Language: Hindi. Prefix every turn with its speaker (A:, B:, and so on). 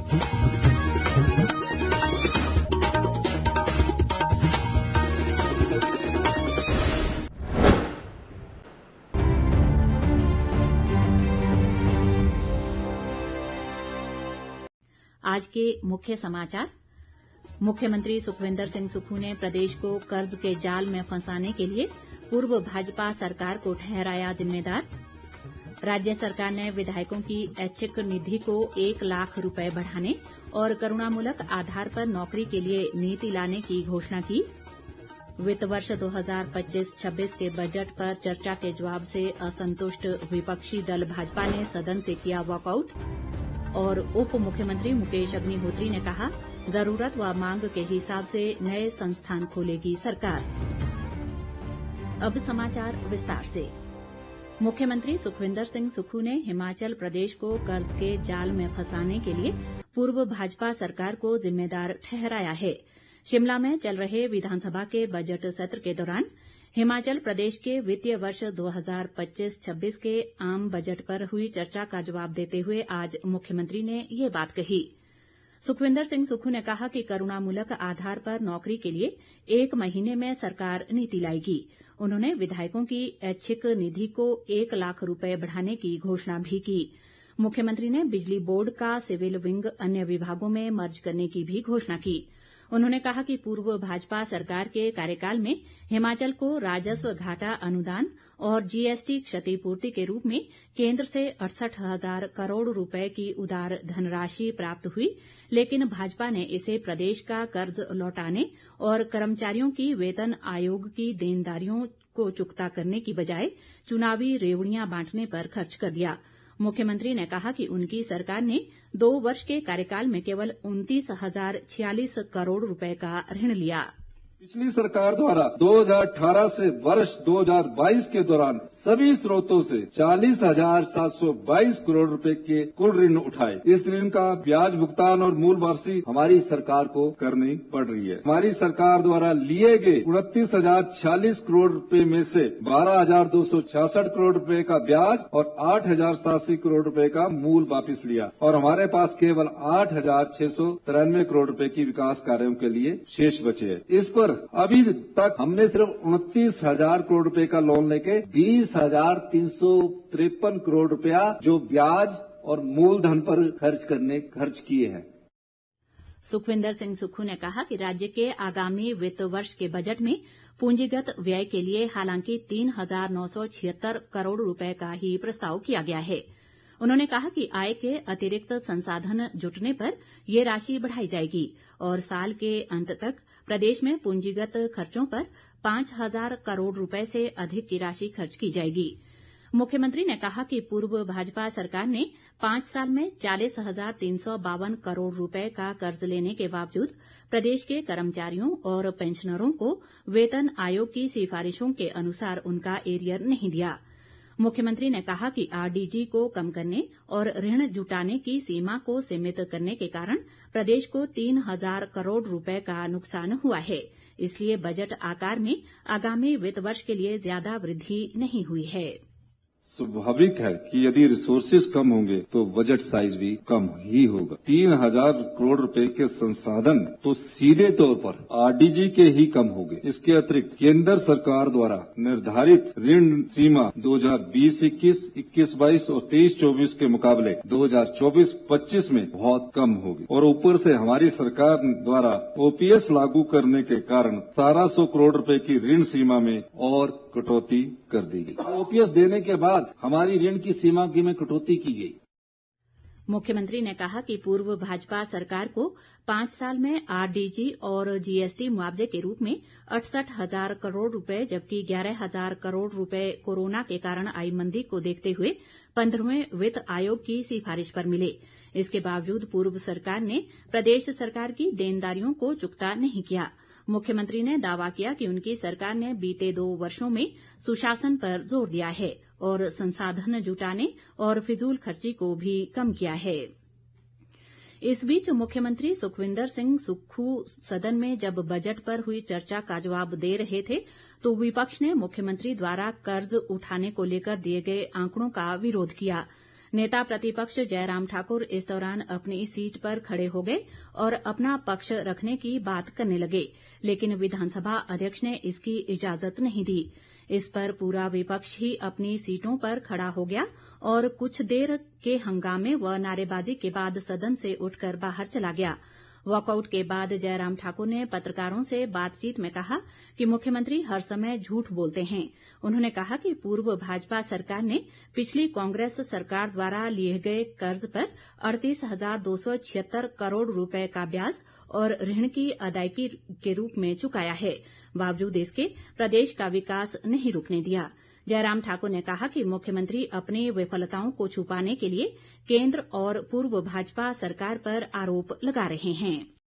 A: आज के मुख्य समाचार। मुख्यमंत्री सुखविंदर सिंह सुक्खू ने प्रदेश को कर्ज के जाल में फंसाने के लिए पूर्व भाजपा सरकार को ठहराया जिम्मेदार। राज्य सरकार ने विधायकों की ऐच्छिक निधि को 1 लाख रुपए बढ़ाने और करुणामूलक आधार पर नौकरी के लिए नीति लाने की घोषणा की। वित्त वर्ष 2025-26 के बजट पर चर्चा के जवाब से असंतुष्ट विपक्षी दल भाजपा ने सदन से किया वॉकआउट। और उप मुख्यमंत्री मुकेश अग्निहोत्री ने कहा, जरूरत व मांग के हिसाब से नए संस्थान खोलेगी सरकार। अब समाचार विस्तार से। मुख्यमंत्री सुखविंदर सिंह सुक्खू ने हिमाचल प्रदेश को कर्ज के जाल में फंसाने के लिए पूर्व भाजपा सरकार को जिम्मेदार ठहराया है। शिमला में चल रहे विधानसभा के बजट सत्र के दौरान हिमाचल प्रदेश के वित्तीय वर्ष 2025-26 के आम बजट पर हुई चर्चा का जवाब देते हुए आज मुख्यमंत्री ने ये बात कही। सुखविंदर सिंह सुक्खू ने कहा कि करुणामूलक आधार पर नौकरी के लिए 1 महीने में सरकार नीति लाएगी। उन्होंने विधायकों की ऐच्छिक निधि को 1 लाख रुपए बढ़ाने की घोषणा भी की। मुख्यमंत्री ने बिजली बोर्ड का सिविल विंग अन्य विभागों में मर्ज करने की भी घोषणा की। उन्होंने कहा कि पूर्व भाजपा सरकार के कार्यकाल में हिमाचल को राजस्व घाटा अनुदान और जीएसटी क्षतिपूर्ति के रूप में केंद्र से 68,000 करोड़ रुपए की उदार धनराशि प्राप्त हुई, लेकिन भाजपा ने इसे प्रदेश का कर्ज लौटाने और कर्मचारियों की वेतन आयोग की देनदारियों को चुकता करने की बजाय चुनावी रेवड़ियां बांटने पर खर्च कर दिया। मुख्यमंत्री ने कहा कि उनकी सरकार ने 2 वर्ष के कार्यकाल में केवल 29,046 करोड़ रुपए का ऋण लिया।
B: पिछली सरकार द्वारा 2018 से वर्ष 2022 के दौरान सभी स्रोतों से 40,722 करोड़ रुपए के कुल ऋण उठाए। इस ऋण का ब्याज भुगतान और मूल वापसी हमारी सरकार को करनी पड़ रही है। हमारी सरकार द्वारा लिए गए 29,046 करोड़ रुपए में से 12,266 करोड़ रुपए का ब्याज और 8,087 करोड़ रुपए का मूल वापिस लिया और हमारे पास केवल 8,693 करोड़ रुपए की विकास कार्यों के लिए शेष बचे हैं। इस पर अभी तक हमने सिर्फ 29,000 करोड़ रुपए का लोन लेके 20,353 करोड़ रुपया जो ब्याज और मूलधन पर खर्च किए हैं।
A: सुखविंदर सिंह सुक्खू ने कहा कि राज्य के आगामी वित्त वर्ष के बजट में पूंजीगत व्यय के लिए हालांकि 3,976 करोड़ रुपए का ही प्रस्ताव किया गया है। उन्होंने कहा कि आय के अतिरिक्त संसाधन जुटने पर ये राशि बढ़ाई जाएगी और साल के अंत तक प्रदेश में पूंजीगत खर्चों पर 5,000 करोड़ रुपए से अधिक की राशि खर्च की जाएगी। मुख्यमंत्री ने कहा कि पूर्व भाजपा सरकार ने 5 साल में 40,352 करोड़ रुपए का कर्ज लेने के बावजूद प्रदेश के कर्मचारियों और पेंशनरों को वेतन आयोग की सिफारिशों के अनुसार उनका एरियर नहीं दिया। मुख्यमंत्री ने कहा कि आरडीजी को कम करने और ऋण जुटाने की सीमा को सीमित करने के कारण प्रदेश को 3,000 करोड़ रुपए का नुकसान हुआ है। इसलिए बजट आकार में आगामी वित्त वर्ष के लिए ज्यादा वृद्धि नहीं हुई है।
B: स्वाभाविक है कि यदि रिसोर्सेज कम होंगे तो बजट साइज भी कम ही होगा। 3,000 करोड़ रुपए के संसाधन तो सीधे तौर पर आरडीजी के ही कम होंगे। इसके अतिरिक्त केंद्र सरकार द्वारा निर्धारित ऋण सीमा 2020-21, 21-22 और 23-24 के मुकाबले 2024-25 में बहुत कम होगी और ऊपर से हमारी सरकार द्वारा ओपीएस लागू करने के कारण 1,700 करोड़ रुपए की ऋण सीमा में और कटौती कर दी गई। ओपीएस देने के बाद हमारी ऋण की सीमा में कटौती की गई।
A: मुख्यमंत्री ने कहा कि पूर्व भाजपा सरकार को 5 साल में आरडीजी और जीएसटी मुआवजे के रूप में 68,000 करोड़ रुपए जबकि 11,000 करोड़ रुपए कोरोना के कारण आई मंदी को देखते हुए 15वें वित्त आयोग की सिफारिश पर मिले। इसके बावजूद पूर्व सरकार ने प्रदेश सरकार की देनदारियों को चुकता नहीं किया। मुख्यमंत्री ने दावा किया कि उनकी सरकार ने बीते 2 वर्षों में सुशासन पर जोर दिया है और संसाधन जुटाने और फिजूल खर्ची को भी कम किया है। इस बीच मुख्यमंत्री सुखविंदर सिंह सुक्खू सदन में जब बजट पर हुई चर्चा का जवाब दे रहे थे तो विपक्ष ने मुख्यमंत्री द्वारा कर्ज उठाने को लेकर दिए गए आंकड़ों का विरोध किया। नेता प्रतिपक्ष जयराम ठाकुर इस दौरान अपनी सीट पर खड़े हो गए और अपना पक्ष रखने की बात करने लगे, लेकिन विधानसभा अध्यक्ष ने इसकी इजाजत नहीं दी। इस पर पूरा विपक्ष ही अपनी सीटों पर खड़ा हो गया और कुछ देर के हंगामे व नारेबाजी के बाद सदन से उठकर बाहर चला गया। वॉकआउट के बाद जयराम ठाकुर ने पत्रकारों से बातचीत में कहा कि मुख्यमंत्री हर समय झूठ बोलते हैं। उन्होंने कहा कि पूर्व भाजपा सरकार ने पिछली कांग्रेस सरकार द्वारा लिए गए कर्ज पर 38,276 करोड़ रुपए का ब्याज और ऋण की अदायगी के रूप में चुकाया है। बावजूद इसके प्रदेश का विकास नहीं रुकने दिया। जयराम ठाकुर ने कहा कि मुख्यमंत्री अपनी विफलताओं को छुपाने के लिए केंद्र और पूर्व भाजपा सरकार पर आरोप लगा रहे हैं।